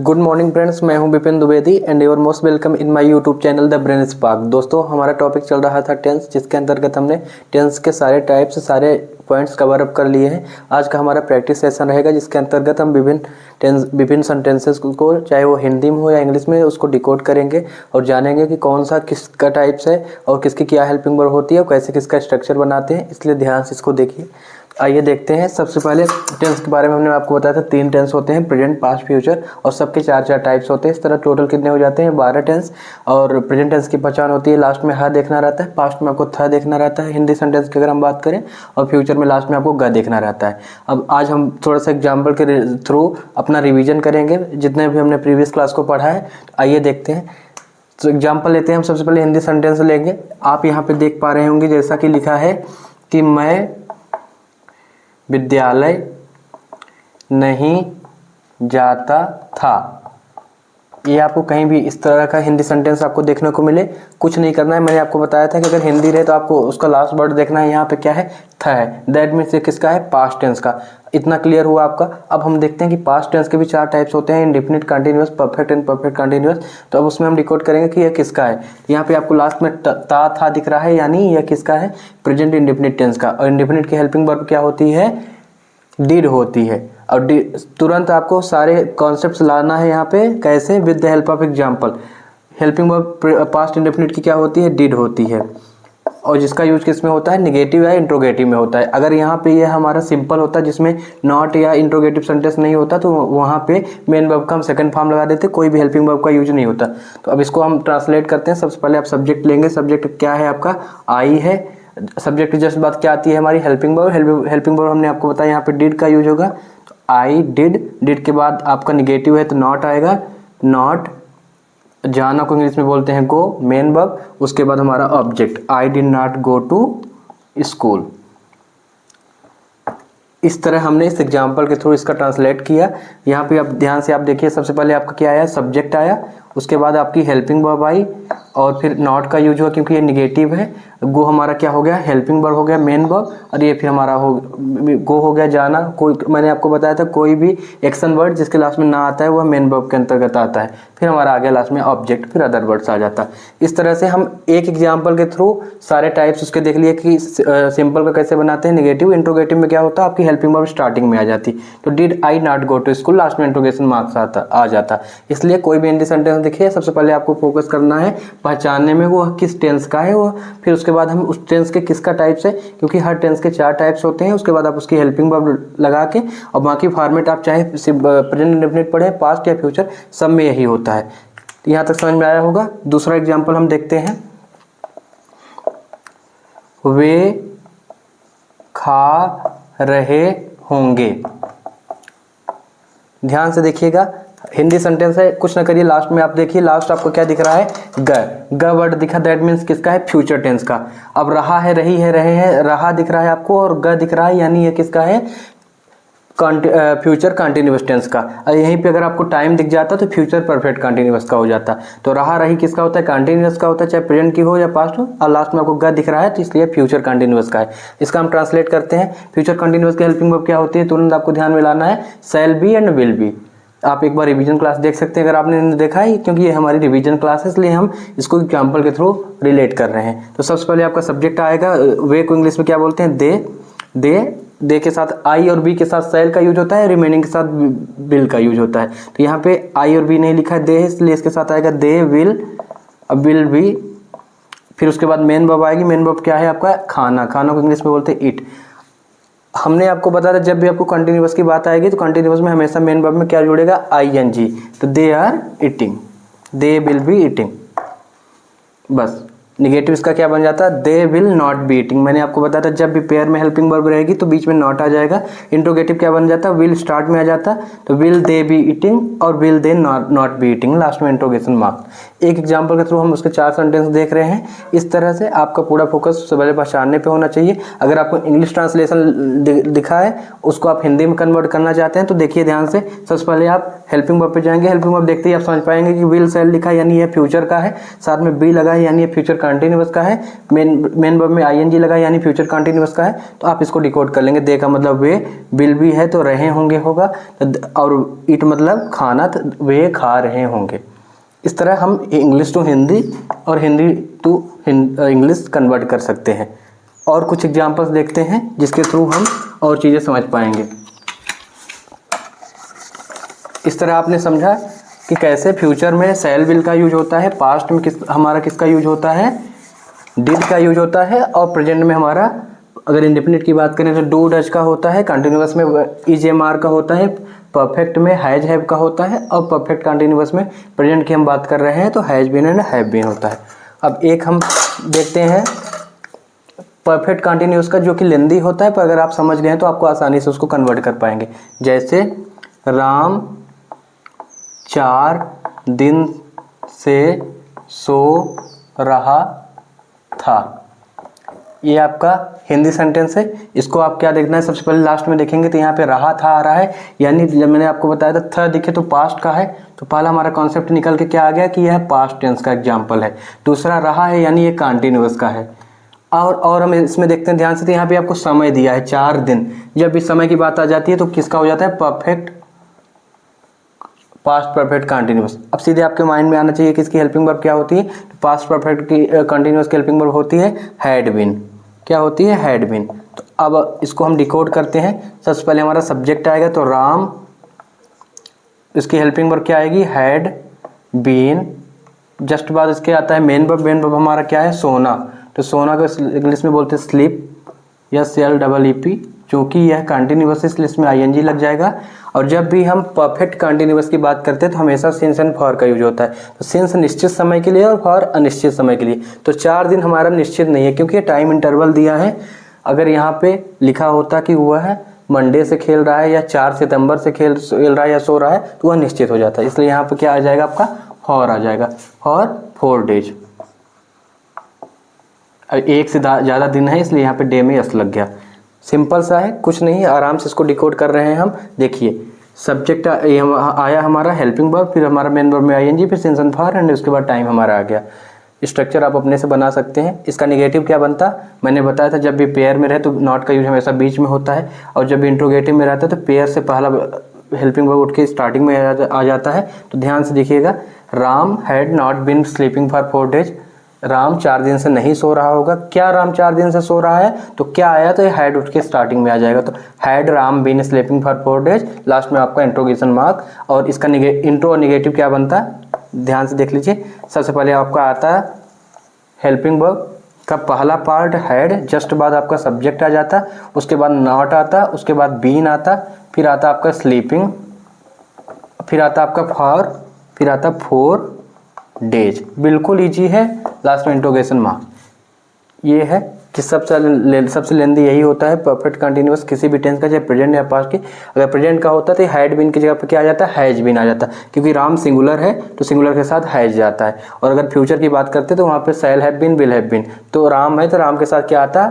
Good morning friends, मैं हूं Vipin Dwivedi and your most welcome in my YouTube channel the brain spark. दोस्तों, हमारा topic चल रहा था टेंस, जिसके अंतर्गत हमने टेंस के सारे टाइप्स, सारे पॉइंट्स कवर अप कर लिए हैं। आज का हमारा प्रैक्टिस सेशन रहेगा, जिसके अंतर्गत हम विभिन्न सेंटेंसेस को, चाहे वो हिंदी में हो या इंग्लिश में, उसको डिकोड करेंगे और जानेंगे कि कौन सा किसका टाइप्स है और किसकी क्या हेल्पिंग वर्ब होती है और कैसे किसका स्ट्रक्चर बनाते हैं। इसलिए ध्यान से इसको देखिए। आइए देखते हैं। सबसे पहले टेंस के बारे में हमने आपको बताया था, 3 टेंस होते हैं, प्रेजेंट, पास्ट, फ्यूचर, और सबके 4 टाइप्स होते हैं। इस तरह टोटल कितने हो जाते हैं? 12 टेंस। और प्रेजेंट टेंस की पहचान होती है, लास्ट में ह देखना रहता है, पास्ट में आपको थ देखना रहता है हिंदी सेंटेंस की अगर हम बात करें, और फ्यूचर में लास्ट में आपको ग देखना रहता है। अब आज हम थोड़ा सा एग्जाम्पल के थ्रू अपना रिविजन करेंगे, जितने भी हमने प्रीवियस क्लास को पढ़ा है। तो आइए देखते हैं। तो एग्जाम्पल लेते हैं हम। सबसे पहले हिंदी सेंटेंस लेंगे। आप यहाँ पे देख पा रहे होंगे, जैसा कि लिखा है कि मैं विद्यालय नहीं जाता था। ये आपको कहीं भी इस तरह का हिंदी सेंटेंस आपको देखने को मिले, कुछ नहीं करना है। मैंने आपको बताया था कि अगर हिंदी रहे तो आपको उसका लास्ट वर्ड देखना है। यहाँ पे क्या है? था है। दैट मीन्स ये किसका है? पास्ट टेंस का। इतना क्लियर हुआ आपका। अब हम देखते हैं कि पास्ट टेंस के भी 4 टाइप्स होते हैं, indefinite, continuous, perfect and perfect continuous. तो अब उसमें हम डिकोड करेंगे कि यह किसका है। यहाँ पे आपको लास्ट में ता था दिख रहा है, यानी यह किसका है? प्रेजेंट इंडेफिनिट टेंस का। और इंडेफिनिट की हेल्पिंग वर्ब क्या होती है? डिड होती है। और तुरंत आपको सारे कॉन्सेप्ट्स लाना है यहाँ पे। कैसे? With the help of example. Helping verb past indefinite की क्या होती है? डिड होती है। और जिसका यूज किस में होता है? निगेटिव या इंट्रोगेटिव में होता है। अगर यहाँ पे ये हमारा सिंपल होता, जिसमें नॉट या इंट्रोगेटिव सेंटेंस नहीं होता, तो वहाँ पे मेन वर्ब का हम सेकंड फॉर्म लगा देते, कोई भी हेल्पिंग वर्ब का यूज नहीं होता। तो अब इसको हम ट्रांसलेट करते हैं। सबसे पहले आप सब्जेक्ट लेंगे। सब्जेक्ट क्या है आपका? आई है। सब्जेक्ट की जस्ट बात क्या आती है हमारी? Helping verb. हेल्पिंग वर्ब हमने आपको बताया, यहाँ पे डिड का यूज होगा। तो आई डिड। डिड के बाद आपका निगेटिव है तो नॉट आएगा। नॉट, जाना को इंग्लिश में बोलते हैं गो, मेन वर्ब। उसके बाद हमारा object, I did not go to school. इस तरह हमने इस एग्जाम्पल के थ्रू इसका ट्रांसलेट किया। यहाँ पे आप ध्यान से आप देखिए, सबसे पहले आपका क्या आया? सब्जेक्ट आया। उसके बाद आपकी हेल्पिंग वर्ब आई, और फिर नॉट का यूज हुआ क्योंकि ये निगेटिव है। गो हमारा क्या हो गया? हेल्पिंग वर्ब हो गया, मेन वर्ब। और ये फिर हमारा गो हो गया जाना। कोई, मैंने आपको बताया था, कोई भी एक्शन वर्ड जिसके लास्ट में ना आता है वह मेन वर्ब के अंतर्गत आता है। फिर हमारा आ गया लास्ट में ऑब्जेक्ट, फिर अदर वर्ड्स आ जाता है। इस तरह से हम एक एग्जाम्पल के थ्रू सारे टाइप्स उसके देख लिए कि सिंपल का कैसे बनाते हैं। निगेटिव, इंट्रोगेटिव में क्या होता है? आपकी हेल्पिंग वर्ब स्टार्टिंग में आ जाती। तो did I not go to school, last में इंट्रोगेशन मार्क्स आ जाता। इसलिए कोई भी हिंदी सेंटेंस देखिए, सबसे पहले आपको फोकस करना है पहचानने में वो किस टेंस का है वो। फिर उसके बाद हम उस टेंस के किसका टाइप्स है, क्योंकि हर टेंस के 4 टाइप्स होते हैं। उसके बाद आप उसकी हेल्पिंग वर्ब लगा के, और बाकी फॉर्मेट आप चाहे प्रेजेंट इंडेफिनिट पढ़े, पास्ट या फ्यूचर, सब में यही होता है। यहाँ तक समझ में आया होगा। दूसरा एग्जाम्पल हम देखते हैं। वे खा रहे होंगे। ध्यान से देखिएगा, हिंदी सेंटेंस है, कुछ ना करिए। लास्ट में आप देखिए, लास्ट आपको क्या दिख रहा है? ग वर्ड दिखा। दैट मीन्स किसका है? फ्यूचर टेंस का। अब रहा है, रही है, रहे हैं, रहा दिख रहा है आपको, और ग दिख रहा है, यानी ये किसका है? फ्यूचर कंटिन्यूअस टेंस का। और यहीं पे अगर आपको टाइम दिख जाता तो फ्यूचर परफेक्ट कंटिन्यूअस का हो जाता। तो रहा रही किसका होता है? कंटिन्यूअस का होता है, चाहे प्रेजेंट की हो या पास्ट हो। और लास्ट में आपको ग दिख रहा है, तो इसलिए फ्यूचर कंटिन्यूअस का है। इसका हम ट्रांसलेट करते हैं। फ्यूचर कंटिन्यूअस की हेल्पिंग वर्ब क्या होती है? तुरंत आपको ध्यान में लाना है, shall be and will be. आप एक बार रिवीजन क्लास देख सकते हैं अगर आपने देखा है, क्योंकि ये हमारी रिवीजन क्लास है, इसलिए हम इसको एग्जाम्पल के थ्रू रिलेट कर रहे हैं। तो सबसे पहले आपका सब्जेक्ट आएगा। वे को इंग्लिश में क्या बोलते हैं? दे के साथ आई और बी के साथ शैल का यूज होता है, रिमेनिंग के साथ विल का यूज होता है। तो यहाँ पे आई और बी नहीं लिखा है, दे है, इसलिए इसके साथ आएगा दे विल बी। फिर उसके बाद मेन वर्ब आएगी। मेन वर्ब क्या है आपका? खाना। खाना को इंग्लिश में बोलते हैं ईट। हमने आपको बताया था, जब भी आपको कंटिन्यूअस की बात आएगी तो कंटिन्यूअस में हमेशा मेन वर्ब में क्या जुड़ेगा? ING। तो they are eating, they will be eating. बस। निगेटिव इसका क्या बन जाता है? They will not be eating. मैंने आपको बताया था, जब भी पेयर में हेल्पिंग वर्ब रहेगी तो बीच में नॉट आ जाएगा। इंट्रोगेटिव क्या बन जाता है? विल स्टार्ट में आ जाता। तो विल दे बी ईटिंग और will they not be eating, last में इंट्रोगेशन मार्क। एक एग्जाम्पल के थ्रू हम उसके 4 सेंटेंस देख रहे हैं। इस तरह से आपका पूरा फोकस पहले पहचानने पे होना चाहिए। अगर आपको इंग्लिश ट्रांसलेशन दिखा है, उसको आप हिंदी में कन्वर्ट करना चाहते हैं, तो देखिए ध्यान से। सबसे पहले आप हेल्पिंग वर्ब पे जाएंगे। हेल्पिंग वर्ब देखते ही आप समझ पाएंगे कि विल शैल लिखा है यानी ये फ्यूचर का है, साथ में बी लगा है यानी ये फ्यूचर कंटिन्यूअस का है, मेन वर्ब में आईएनजी लगा है यानी फ्यूचर कंटिन्यूअस का है। तो आप इसको डिकोड कर लेंगे। दे का मतलब वे, विल भी है तो रहे होंगे होगा, और इट मतलब खाना, तो वे खा रहे होंगे। इस तरह हम इंग्लिश टू हिंदी और हिंदी टू इंग्लिश कन्वर्ट कर सकते हैं। और कुछ एग्जांपल्स देखते हैं जिसके थ्रू हम और चीज़ें समझ पाएंगे। इस तरह आपने समझा कि कैसे फ्यूचर में शैल विल का यूज होता है, पास्ट में हमारा किसका यूज होता है, डिड का यूज होता है, और प्रेजेंट में हमारा अगर इंडेफिनिट की बात करें तो डू डज का होता है, कंटिन्यूअस में इज एम आर का होता है, परफेक्ट में हैज हैव का होता है, और परफेक्ट कंटिन्यूअस में प्रेजेंट की हम बात कर रहे हैं तो has been and have been होता है। अब एक हम देखते हैं परफेक्ट कंटिन्यूअस का, जो कि लेंदी होता है, पर अगर आप समझ गए तो आपको आसानी से उसको कन्वर्ट कर पाएंगे। जैसे राम 4 दिन से सो रहा था, ये आपका हिंदी सेंटेंस है। इसको आप क्या देखना है, सबसे पहले लास्ट में देखेंगे तो यहाँ पे रहा था आ रहा है, यानी जब मैंने आपको बताया था दिखे तो पास्ट का है, तो पहला हमारा कॉन्सेप्ट निकल के क्या आ गया कि यह पास्ट टेंस का एग्जाम्पल है। दूसरा रहा है यानी ये कंटिन्यूअस का है। और हम इसमें देखते हैं ध्यान से, तो यहाँ पे आपको समय दिया है 4 दिन। जब इस समय की बात आ जाती है तो किसका हो जाता है, परफेक्ट पास्ट परफेक्ट कंटिन्यूअस। अब सीधे आपके माइंड में आना चाहिए कि इसकी हेल्पिंग वर्ब क्या होती है, तो पास्ट परफेक्ट की कंटिन्यूअस की हेल्पिंग वर्ब होती है हैड बीन। क्या होती है, हैड बीन। तो अब इसको हम डिकोड करते हैं। सबसे पहले हमारा सब्जेक्ट आएगा तो राम, इसकी हेल्पिंग वर्ब क्या आएगी, हैड बीन। जस्ट बाद इसके आता है मेन वर्ब। मेन वर्ब हमारा क्या है, सोना। तो सोना को इंग्लिश में बोलते हैं स्लीप या SLEEP। क्योंकि यह कंटिन्यूअस इसलिए इसमें ING लग जाएगा। और जब भी हम परफेक्ट कंटिन्यूअस की बात करते हैं तो हमेशा सिंस एंड फॉर का यूज होता है। तो सिंस निश्चित समय के लिए और फॉर अनिश्चित समय के लिए। तो 4 दिन हमारा निश्चित नहीं है क्योंकि टाइम इंटरवल दिया है। अगर यहाँ पे लिखा होता कि वह मंडे से खेल रहा है या 4 सितंबर से खेल रहा है या सो रहा है तो वह निश्चित हो जाता है। इसलिए यहाँ पे क्या आ जाएगा, आपका फॉर आ जाएगा, फॉर 4 डेज। एक से ज़्यादा दिन है इसलिए यहाँ पे डे में यस लग गया। सिंपल सा है, कुछ नहीं, आराम से इसको डिकोड कर रहे हैं हम। देखिए सब्जेक्ट आया हमारा हेल्पिंग वर्ब, फिर हमारा मेन वर्ब में ING, फिर सिंस एंड फॉर, एंड उसके बाद टाइम हमारा आ गया। स्ट्रक्चर आप अपने से बना सकते हैं। इसका निगेटिव क्या बनता, मैंने बताया था जब भी पेयर में रहे तो नॉट का यूज हमेशा बीच में होता है, और जब भी इंट्रोगेटिव में रहता है तो पेयर से पहला हेल्पिंग वर्ब उठ के स्टार्टिंग में आ जाता है। तो ध्यान से देखिएगा, Ram had not been sleeping for 4 days. Ram 4 दिन से नहीं सो रहा होगा। क्या राम 4 दिन से सो रहा है, तो क्या आया, तो ये हैड उठ के स्टार्टिंग में आ जाएगा। तो had Ram been sleeping for 4 days, last में आपका इंट्रोगेशन मार्क। और इसका इंट्रो और निगेटिव क्या बनता है, ध्यान से देख लीजिए। सबसे पहले आपका आता है हेल्पिंग वर्ब का पहला पार्ट हैड, जस्ट बाद आपका सब्जेक्ट आ जाता, उसके बाद नॉट आता, उसके बाद बीन आता, फिर आता आपका स्लीपिंग, फिर आता आपका फॉर, फिर आता 4 डेज। बिल्कुल ईजी है, लास्ट में इंट्रोगेशन मार्क। ये है कि सबसे लेंदी यही होता है परफेक्ट कंटिन्यूअस किसी भी टेंस का, चाहे प्रेजेंट या पास्ट के। अगर प्रेजेंट का होता तो हैड बीन की जगह पर क्या आ जाता है, हैज बीन आ जाता, क्योंकि राम सिंगुलर है तो सिंगुलर के साथ हैज जाता है। और अगर फ्यूचर की बात करते तो वहाँ पे shall have been, will have been. तो राम है तो राम के साथ क्या आता,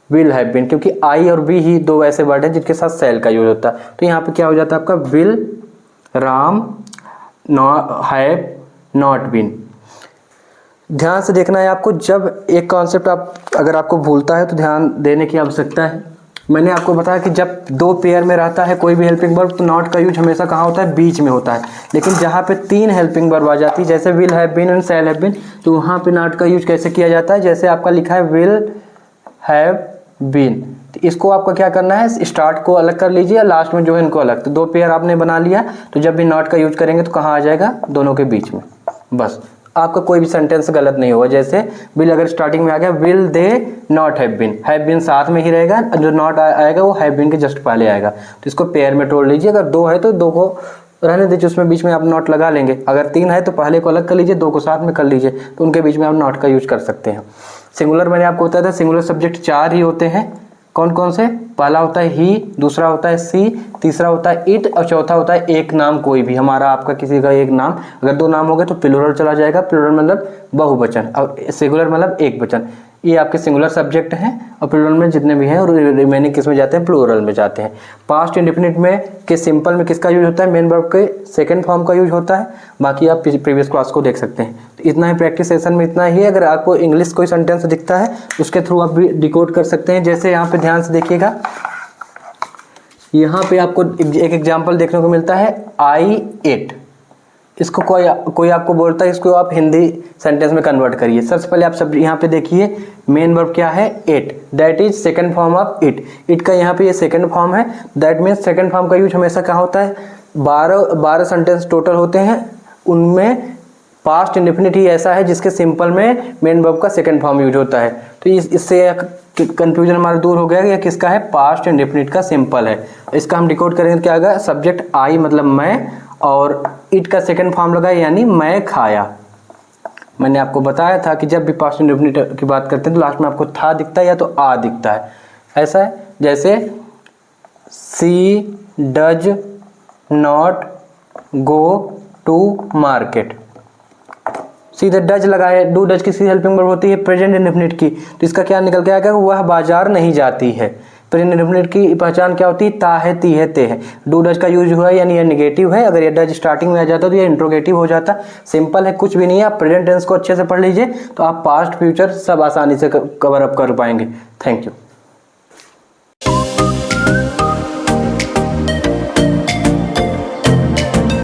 विल हैव बीन, क्योंकि आई और बी ही 2 ऐसे वर्ड हैं जिनके साथ शैल का यूज होता है। तो यहाँ पे क्या हो जाता है आपका, will Ram have not been. ध्यान से देखना है आपको। जब एक कॉन्सेप्ट अगर आपको भूलता है तो ध्यान देने की आवश्यकता है। मैंने आपको बताया कि जब 2 पेयर में रहता है कोई भी हेल्पिंग वर्ब तो नॉट का यूज हमेशा कहाँ होता है, बीच में होता है। लेकिन जहाँ पे 3 हेल्पिंग वर्ब आ जाती है, जैसे will have been and shall have been, तो वहाँ पे नॉट का यूज कैसे किया जाता है, जैसे आपका लिखा है विल हैव बीन। तो इसको आपको क्या करना है, स्टार्ट को अलग कर लीजिए, लास्ट में जो है इनको अलग। तो 2 पेयर आपने बना लिया, तो जब भी नॉट का यूज करेंगे तो कहाँ आ जाएगा, दोनों के बीच में। बस आपका कोई भी सेंटेंस गलत नहीं होगा। जैसे विल अगर स्टार्टिंग में आ गया, will they not have been साथ में ही रहेगा, जो नॉट आएगा वो हैव बीन के जस्ट पहले आएगा। तो इसको पेयर में तोड़ लीजिए। अगर 2 है तो 2 को रहने दीजिए, उसमें बीच में आप नॉट लगा लेंगे। अगर 3 है तो पहले को अलग कर लीजिए, 2 को साथ में कर लीजिए, तो उनके बीच में आप नॉट का यूज कर सकते हैं। सिंगुलर मैंने आपको बताया था, सिंगुलर सब्जेक्ट 4 ही होते हैं। कौन कौन से, पहला होता है ही, दूसरा होता है सी, तीसरा होता है इट, और चौथा होता है एक नाम कोई भी, हमारा आपका किसी का एक नाम। अगर 2 नाम हो गए तो प्लूरल चला जाएगा। प्लूरल मतलब बहुवचन, और सिंगुलर मतलब एक वचन। ये आपके सिंगुलर सब्जेक्ट हैं और प्लूरल में जितने भी हैं और रिमेनिंग किस में जाते हैं, प्लूरल में जाते हैं। पास्ट इंडेफिनिट में के सिंपल में किसका यूज होता है, मेन वर्ब के सेकंड फॉर्म का यूज होता है। बाकी आप प्रीवियस क्लास को देख सकते हैं। तो इतना ही प्रैक्टिस सेशन में, इतना ही। अगर आपको इंग्लिश कोई सेंटेंस दिखता है उसके थ्रू आप भी डिकोड कर सकते हैं। जैसे यहाँ पे ध्यान से देखिएगा, यहाँ पे आपको एक एग्जाम्पल देखने को मिलता है, आई एट। इसको कोई आपको बोलता है इसको आप हिंदी सेंटेंस में कन्वर्ट करिए। सबसे पहले आप सब यहाँ पे देखिए, मेन वर्ब क्या है, ate, that is second form of it. It का यहाँ पे ये सेकंड फॉर्म है, दैट मीन्स सेकंड फॉर्म का यूज हमेशा क्या होता है, 12 सेंटेंस टोटल होते हैं, उनमें पास्ट इंडेफिनिट ही ऐसा है जिसके सिंपल में मेन वर्ब का सेकंड फॉर्म यूज होता है। तो इससे कंफ्यूजन हमारा दूर हो गया कि यह किसका है, पास्ट इंडेफिनिट का सिंपल है। इसका हम डिकोड करेंगे क्या आएगा, सब्जेक्ट आई मतलब मैं, और इट का सेकंड फॉर्म लगा यानी मैं खाया। मैंने आपको बताया था कि जब भी पास्ट इंडेफिनिट की बात करते हैं तो लास्ट में आपको था दिखता है या तो आ दिखता है। ऐसा है जैसे she does not go to market. सीधे डज लगा है, डू डज किसकी हेल्पिंग वर्ब होती है, प्रेजेंट इंडेफिनिट की। तो इसका क्या निकल के आएगा, वह बाजार नहीं जाती है। प्रेजेंट इंडेफिनिट की पहचान क्या होती है, ता है, ती है, ते है। डू डज का यूज हुआ है यानी यह निगेटिव है। अगर ये डज स्टार्टिंग में आ जाता तो ये इंट्रोगेटिव हो जाता। सिंपल है, कुछ भी नहीं है। आप प्रेजेंट टेंस को अच्छे से पढ़ लीजिए तो आप पास्ट फ्यूचर सब आसानी से कवर अप कर पाएंगे। Thank you.